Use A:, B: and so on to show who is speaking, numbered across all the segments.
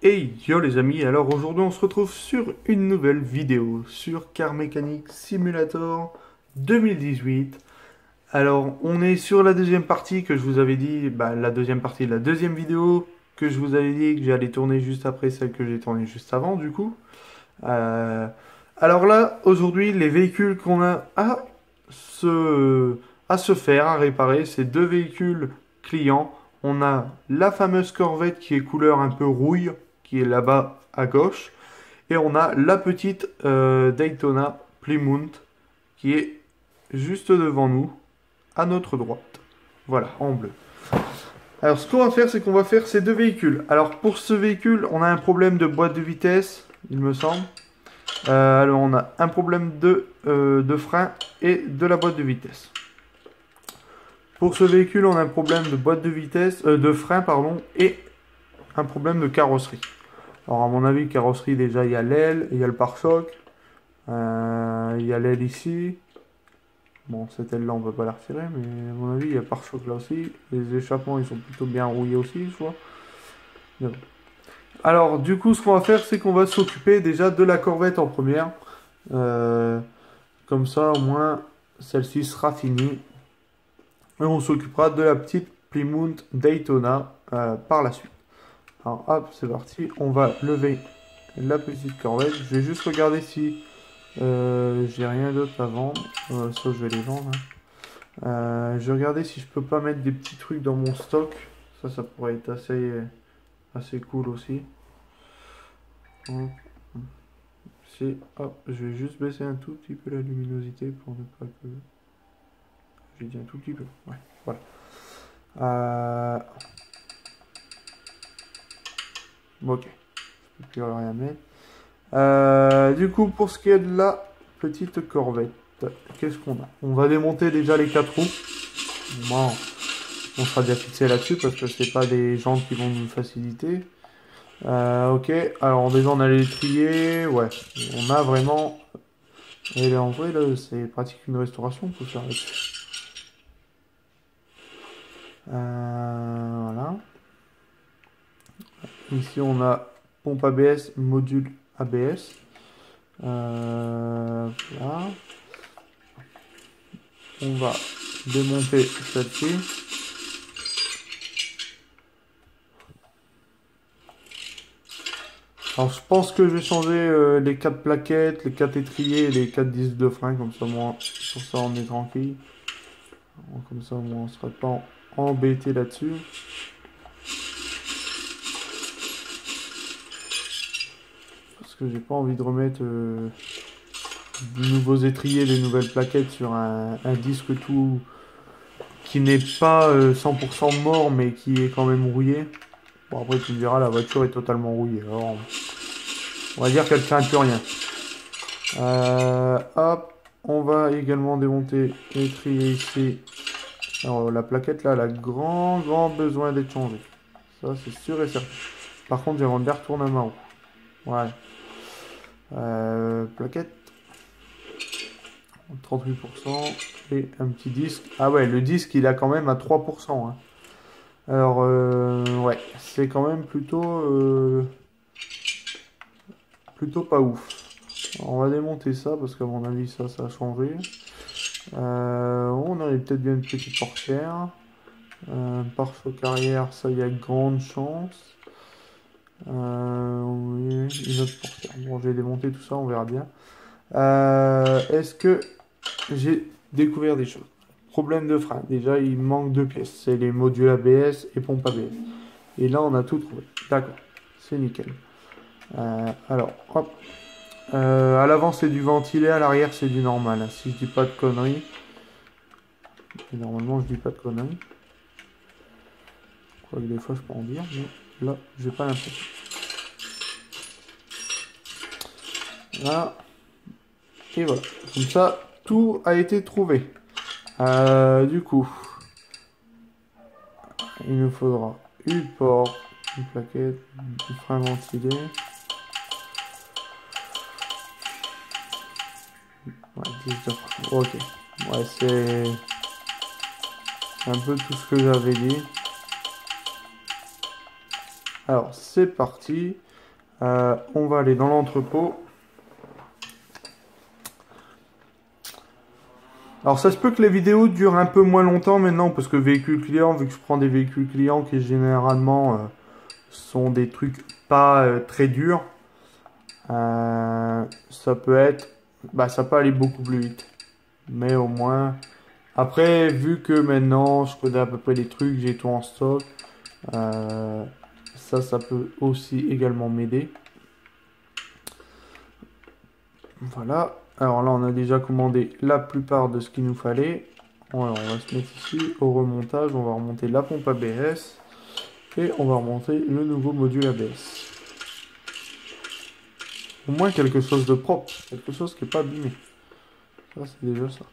A: Hey yo les amis, alors aujourd'hui on se retrouve sur une nouvelle vidéo sur Car Mechanic Simulator 2018. Alors on est sur la deuxième partie que je vous avais dit, la deuxième partie de la deuxième vidéo que je vous avais dit que j'allais tourner juste après celle que j'ai tournée juste avant du coup. Euh, alors là, aujourd'hui les véhicules qu'on a se, à se faire, à réparer, c'est deux véhicules clients. On a la fameuse Corvette qui est couleur un peu rouille, qui est là-bas à gauche. Et on a la petite Daytona Plymouth qui est juste devant nous, à notre droite. Voilà, en bleu. Alors ce qu'on va faire, c'est qu'on va faire ces deux véhicules. Alors pour ce véhicule, on a un problème de boîte de vitesse, il me semble. Alors on a un problème de frein et de la boîte de vitesse. Pour ce véhicule, on a un problème de boîte de vitesse, de frein, pardon, et un problème de carrosserie. Alors à mon avis, carrosserie déjà, il y a l'aile, il y a le pare-choc, il y a l'aile ici. Bon, cette aile-là, on ne peut pas la retirer, mais à mon avis, il y a le pare-choc là aussi. Les échappements, ils sont plutôt bien rouillés aussi, je vois. Bon. Alors, du coup, ce qu'on va faire, c'est qu'on va s'occuper déjà de la Corvette en première. Comme ça, au moins, celle-ci sera finie. Et on s'occupera de la petite Plymouth Daytona par la suite. Alors hop, c'est parti. On va lever la petite Corvette. Je vais juste regarder si j'ai rien d'autre à vendre. Ça, je vais les vendre. Je vais regarder si je peux pas mettre des petits trucs dans mon stock. Ça pourrait être assez cool aussi. Hop, je vais juste baisser un tout petit peu la luminosité pour ne pas que... J'ai dit un tout petit peu. Ouais, voilà. Ok, je peux plus rien mettre. Du coup, pour ce qui est de la petite Corvette, qu'est-ce qu'on a? On va démonter déjà les 4 roues. Bon, on sera déjà fixé là-dessus parce que c'est pas des jantes qui vont nous faciliter. Ok, alors déjà on a les trier. Ouais, on a vraiment... Et en vrai, là, c'est pratique une restauration pour faire là-dessus. Voilà. Ici, on a pompe ABS, module ABS. Voilà. On va démonter celle-ci. Alors, je pense que je vais changer les 4 plaquettes, les 4 étriers et les 4 disques de frein. Comme ça, moi, sur ça, on est tranquille. Comme ça, moi, on ne sera pas embêté là-dessus. Parce que j'ai pas envie de remettre de nouveaux étriers, des nouvelles plaquettes sur un disque tout qui n'est pas 100% mort mais qui est quand même rouillé. Bon après tu me diras la voiture est totalement rouillée. Alors, on va dire qu'elle tient plus rien. Hop, on va également démonter l'étrier ici. Alors la plaquette là elle a grand besoin d'être changée. Ça c'est sûr et certain. Par contre j'aimerais bien retourner à ma roue. Ouais. Plaquette. 38% et un petit disque. Ah ouais, le disque il a quand même à 3%. Hein. Alors, ouais, c'est quand même plutôt pas ouf. Alors, on va démonter ça parce qu'à mon avis, ça a changé. On aurait peut-être bien une petite portière. Pare-choc arrière, ça, il y a grande chance. Oui, une autre portière. Bon, je vais démonter tout ça, on verra bien. Est-ce que j'ai découvert des choses? Problème de frein. Déjà, il manque deux pièces. C'est les modules ABS et pompe ABS. Et là, on a tout trouvé. D'accord. C'est nickel. Alors, hop. À l'avant, c'est du ventilé. À l'arrière, c'est du normal. Si je dis pas de conneries. Et normalement, je dis pas de conneries. Quoique des fois, je peux en dire. Mais là, j'ai pas l'impression. Là. Et voilà. Comme ça, tout a été trouvé. Du coup, il nous faudra une porte, une plaquette, du frein ventilé. Ouais, 10 de frein. Ok. Ouais, c'est un peu tout ce que j'avais dit. Alors, c'est parti. On va aller dans l'entrepôt. Alors ça se peut que les vidéos durent un peu moins longtemps maintenant parce que véhicule client, vu que je prends des véhicules clients qui généralement sont des trucs pas très durs, ça peut être, ça peut aller beaucoup plus vite. Mais au moins, après vu que maintenant je connais à peu près les trucs, j'ai tout en stock, ça peut aussi également m'aider. Voilà. Alors là, on a déjà commandé la plupart de ce qu'il nous fallait. Alors, on va se mettre ici au remontage. On va remonter la pompe ABS et on va remonter le nouveau module ABS. Au moins quelque chose de propre, quelque chose qui n'est pas abîmé. Ça, c'est déjà ça.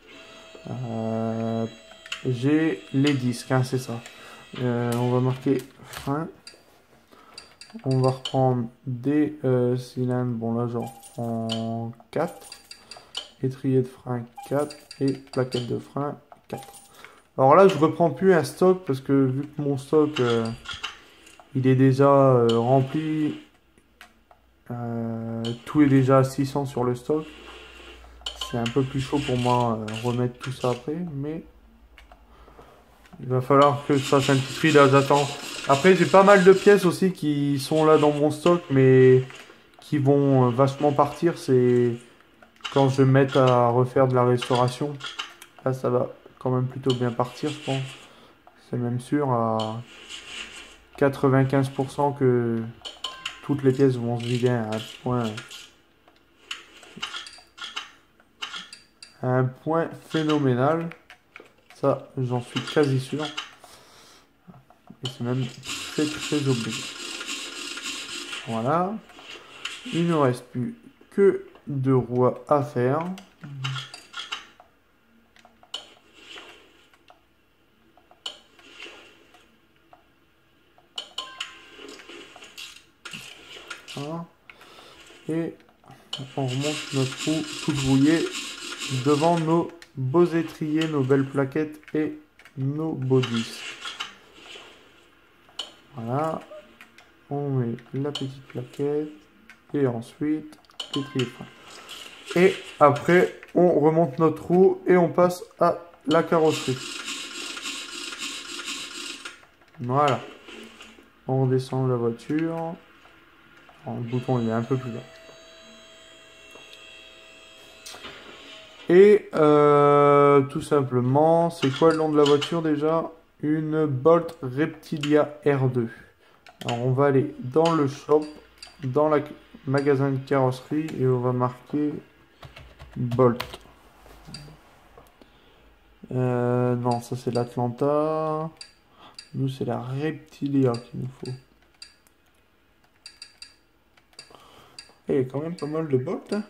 A: J'ai les disques, hein, c'est ça. On va marquer frein. On va reprendre des cylindres. Bon, là, j'en reprends 4. Étrier de frein 4 et plaquette de frein 4. Alors là, je reprends plus un stock parce que vu que mon stock il est déjà rempli, tout est déjà à 600 sur le stock. C'est un peu plus chaud pour moi remettre tout ça après, mais il va falloir que je fasse un petit tri là, j'attends. Après, j'ai pas mal de pièces aussi qui sont là dans mon stock, mais qui vont vachement partir. C'est quand je vais me mettre à refaire de la restauration. Là, ça va quand même plutôt bien partir, je pense. C'est même sûr à 95% que toutes les pièces vont se vider à un point phénoménal. Ça, j'en suis quasi sûr. Et c'est même très obligé. Voilà. Il ne reste plus que 2 roues à faire. Voilà. Et on remonte notre roue toute rouillée devant nos beaux étriers, nos belles plaquettes et nos beaux disques. Voilà. On met la petite plaquette et ensuite l'étrier frein. Et après, on remonte notre roue et on passe à la carrosserie. Voilà. On redescend la voiture. Alors, le bouton il est un peu plus bas. Et tout simplement, c'est quoi le nom de la voiture déjà? Une Bolt Reptilia R2. Alors on va aller dans le shop, dans le magasin de carrosserie et on va marquer Bolt. Non, ça c'est l'Atlanta. Nous c'est la Reptilia qu'il nous faut. Et il y a quand même pas mal de Bolt, hein.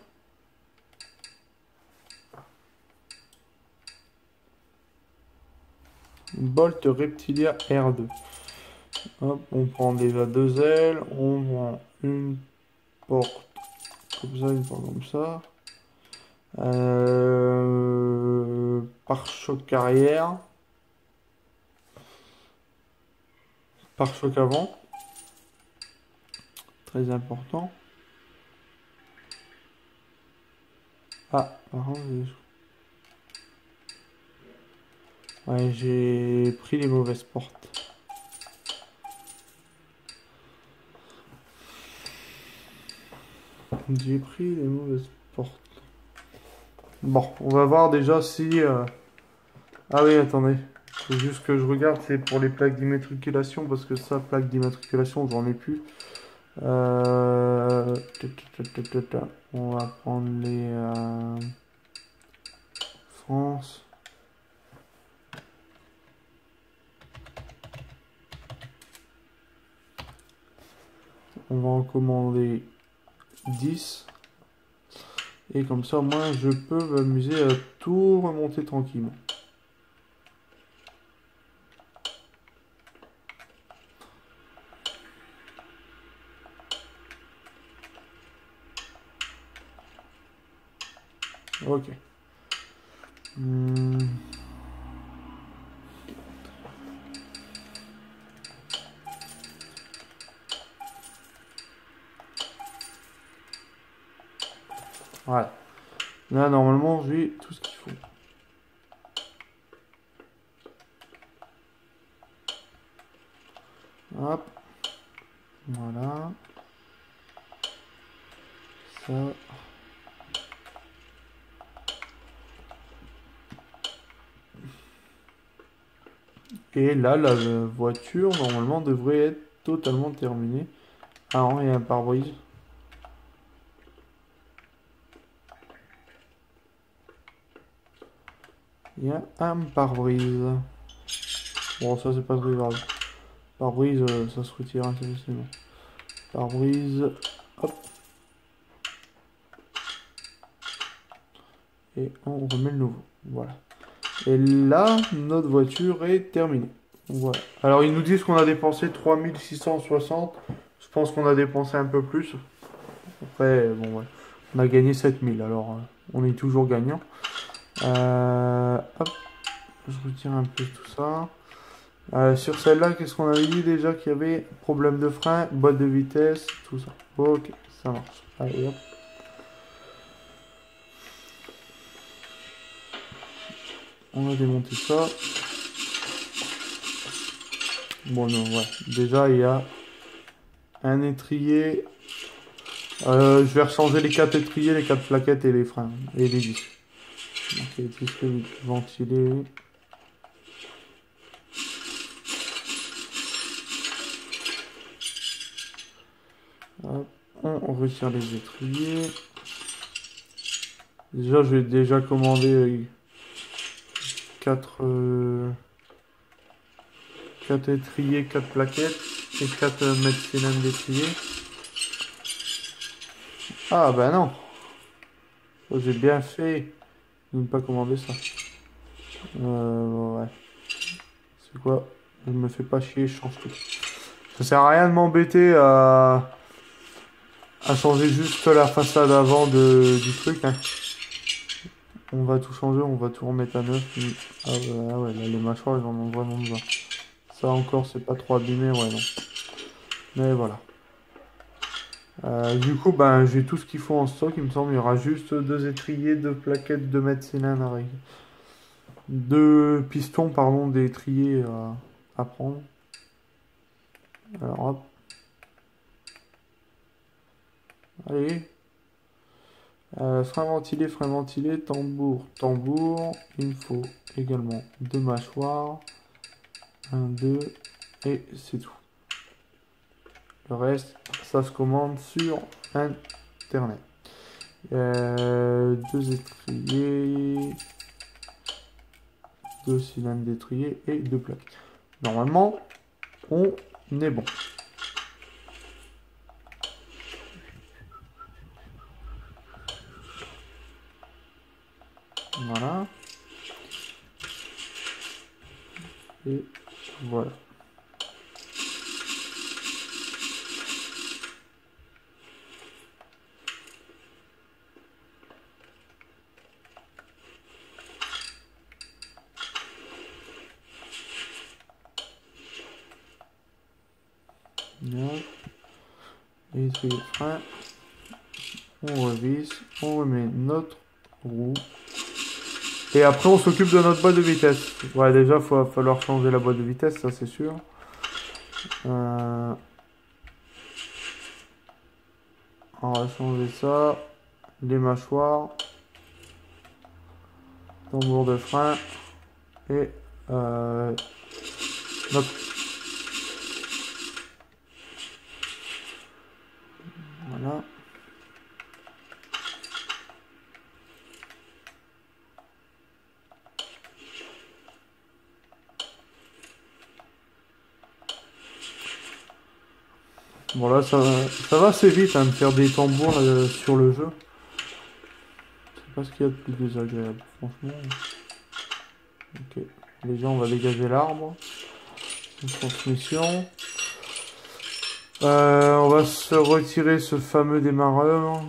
A: Bolt Reptilia R2. Hop, on prend déjà 2 ailes, on prend une porte comme ça, une porte comme ça. Pare-choc arrière. Pare-choc avant. Très important. Ah, par contre, ouais, j'ai pris les mauvaises portes. J'ai pris les mauvaises portes. Bon, on va voir déjà si... Ah oui, attendez. Faut juste que je regarde, c'est pour les plaques d'immatriculation, parce que ça, plaque d'immatriculation, j'en ai plus. On va prendre les... France. On va en commander 10. Et comme ça, moi, je peux m'amuser à tout remonter tranquillement. Ok. Voilà. Là, normalement, j'ai tout ce qu'il faut. Hop. Voilà. Ça. Et là, la voiture, normalement, devrait être totalement terminée. Ah non, il y a un pare-brise. Il y a un pare-brise. Bon, ça, c'est pas très grave. Pare-brise, ça se retire assez facilement. Pare-brise, hop. Et on remet le nouveau. Voilà. Et là, notre voiture est terminée. Voilà. Alors, ils nous disent qu'on a dépensé 3660. Je pense qu'on a dépensé un peu plus. Après, bon, ouais. On a gagné 7000. Alors, on est toujours gagnant. Hop. Je retire un peu tout ça. Sur celle-là, qu'est-ce qu'on avait dit déjà qu'il y avait? Problème de frein, boîte de vitesse, tout ça. Ok, ça marche. Allez, hop. On a démonté ça. Bon, non, ouais. Déjà, il y a un étrier. Je vais rechanger les 4 étriers, les 4 plaquettes et les freins. Et les disques. Ok, disques ventilés. Hop. On retire les étriers. Déjà, je vais déjà commander 4 étriers, 4 plaquettes et 4 mètres cylindres d'étrier. Ah bah non, j'ai bien fait de ne pas commander ça. Ouais. C'est quoi? Je me fais pas chier, je change tout. Ça sert à rien de m'embêter à changer juste la façade avant du truc. Hein. On va tout changer, on va tout remettre à neuf. Ah ouais, là les mâchoires ils en ont vraiment besoin. Ça encore c'est pas trop abîmé, ouais non. Mais voilà. Du coup, ben, j'ai tout ce qu'il faut en stock. Il me semble il y aura juste 2 étriers, 2 plaquettes, 2 mètres cylindres, 2 pistons, pardon, d'étrier à prendre. Alors hop. Allez. Frein ventilé, tambour, tambour. Il me faut également 2 mâchoires. 1, 2. Et c'est tout. Le reste, ça se commande sur Internet. 2 étriers. 2 cylindres d'étrier et 2 plaques. Normalement, on est bon. Voilà. Et voilà. Et c'est le frein. On revisse. On remet notre roue. Et après, on s'occupe de notre boîte de vitesse. Ouais, déjà, il va falloir changer la boîte de vitesse, ça c'est sûr. On va changer ça. Les mâchoires. Tambour de frein. Et notre... Voilà. Bon là ça va assez vite hein, de faire des tambours sur le jeu. C'est pas ce qu'il y a de plus désagréable, franchement. Ok, déjà on va dégager l'arbre. Transmission. On va se retirer ce fameux démarreur.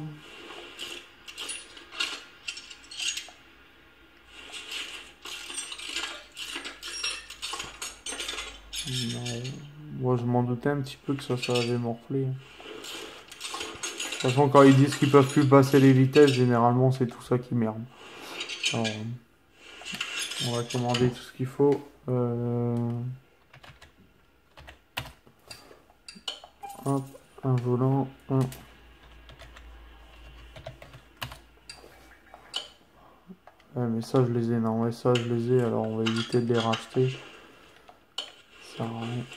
A: Moi je m'en doutais un petit peu que ça avait morflé. toute façon, quand ils disent qu'ils peuvent plus passer les vitesses, généralement, c'est tout ça qui merde. Alors, on va commander tout ce qu'il faut. Hop, un volant, un... Ouais, mais ça, je les ai. Non, ouais, ça, je les ai. Alors, on va éviter de les racheter. Ça...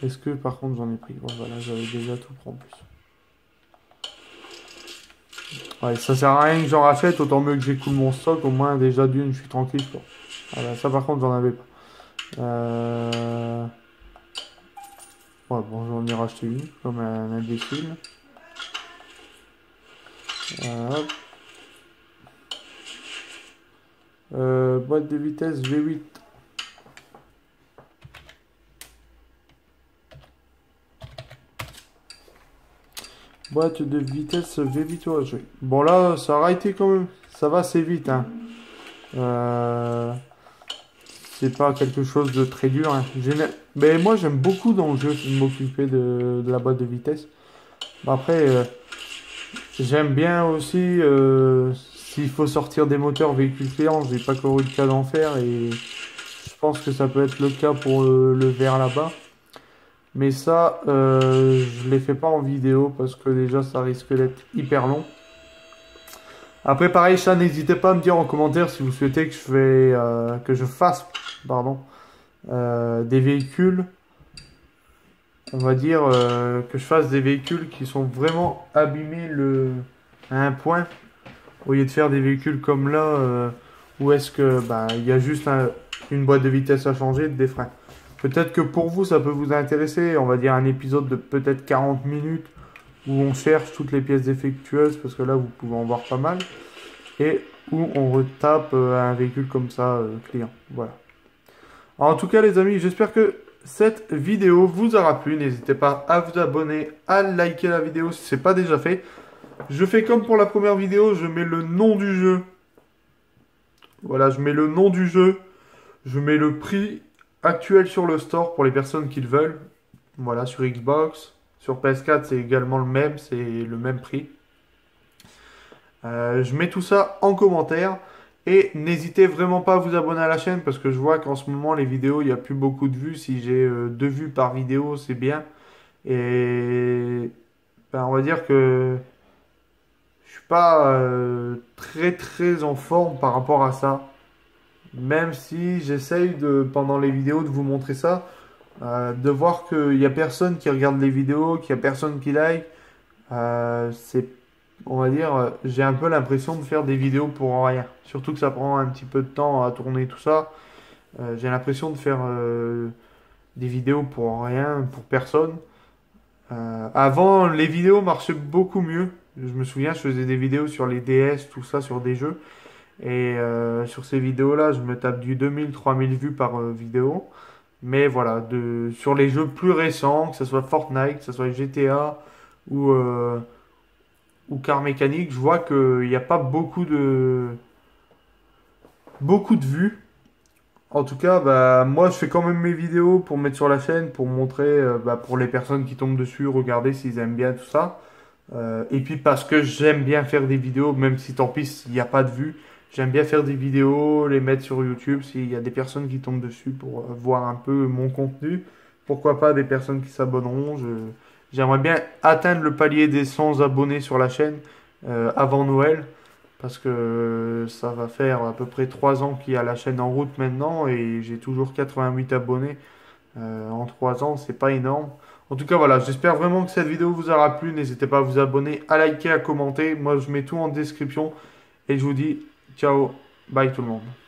A: Est-ce que, par contre, j'en ai pris? Bon, voilà, j'avais déjà tout pris en plus. Ouais, ça sert à rien que j'en rachète. Autant mieux que j'écoule mon stock. Au moins, déjà d'une, je suis tranquille, quoi. Voilà, ça, par contre, j'en avais pas. Ouais, bon, j'en ai racheté une, comme un imbécile. Hop. Boîte de vitesse V8. Boîte de vitesse V8 OHV. Bon là, ça aura été quand même. Ça va assez vite. Hein. C'est pas quelque chose de très dur. Hein. Mais moi, j'aime beaucoup dans le jeu m'occuper de la boîte de vitesse. Après, j'aime bien aussi s'il faut sortir des moteurs véhicules clients. J'ai pas encore eu le cas d'en faire et je pense que ça peut être le cas pour le vert là-bas. Mais ça, je les fais pas en vidéo parce que déjà ça risque d'être hyper long. Après pareil, ça n'hésitez pas à me dire en commentaire si vous souhaitez que je fasse des véhicules. On va dire que je fasse des véhicules qui sont vraiment abîmés à un point. Au lieu de faire des véhicules comme là, où est-ce que il y a juste une boîte de vitesse à changer, des freins. Peut-être que pour vous, ça peut vous intéresser. On va dire un épisode de peut-être 40 minutes où on cherche toutes les pièces défectueuses, parce que là, vous pouvez en voir pas mal. Et où on retape un véhicule comme ça, client. Voilà. Alors, en tout cas, les amis, j'espère que cette vidéo vous aura plu. N'hésitez pas à vous abonner, à liker la vidéo si ce n'est pas déjà fait. Je fais comme pour la première vidéo, je mets le nom du jeu. Voilà, je mets le nom du jeu. Je mets le prix actuel sur le store pour les personnes qui le veulent. Voilà, sur Xbox. Sur PS4, c'est également le même, c'est le même prix. Je mets tout ça en commentaire. Et n'hésitez vraiment pas à vous abonner à la chaîne parce que je vois qu'en ce moment, les vidéos, il n'y a plus beaucoup de vues. Si j'ai 2 vues par vidéo, c'est bien. Et on va dire que je suis pas très en forme par rapport à ça. Même si j'essaye pendant les vidéos de vous montrer ça, de voir qu'il n'y a personne qui regarde les vidéos, qu'il n'y a personne qui like, on va dire, j'ai un peu l'impression de faire des vidéos pour rien. Surtout que ça prend un petit peu de temps à tourner tout ça. J'ai l'impression de faire des vidéos pour rien, pour personne. Avant, les vidéos marchaient beaucoup mieux. Je me souviens, je faisais des vidéos sur les DS, tout ça, sur des jeux. Et sur ces vidéos-là, je me tape du 2000-3000 vues par vidéo. Mais voilà, sur les jeux plus récents, que ce soit Fortnite, que ce soit GTA ou Car Mécanique, je vois qu'il n'y a pas beaucoup de vues. En tout cas, moi je fais quand même mes vidéos pour mettre sur la chaîne, pour montrer pour les personnes qui tombent dessus, regarder s'ils aiment bien tout ça. Et puis parce que j'aime bien faire des vidéos, même si tant pis s'il n'y a pas de vues. J'aime bien faire des vidéos, les mettre sur YouTube s'il y a des personnes qui tombent dessus pour voir un peu mon contenu. Pourquoi pas des personnes qui s'abonneront. J'aimerais bien atteindre le palier des 100 abonnés sur la chaîne avant Noël. Parce que ça va faire à peu près 3 ans qu'il y a la chaîne en route maintenant. Et j'ai toujours 88 abonnés en 3 ans. C'est pas énorme. En tout cas, voilà, j'espère vraiment que cette vidéo vous aura plu. N'hésitez pas à vous abonner, à liker, à commenter. Moi, je mets tout en description. Et je vous dis ciao, bye tout le monde.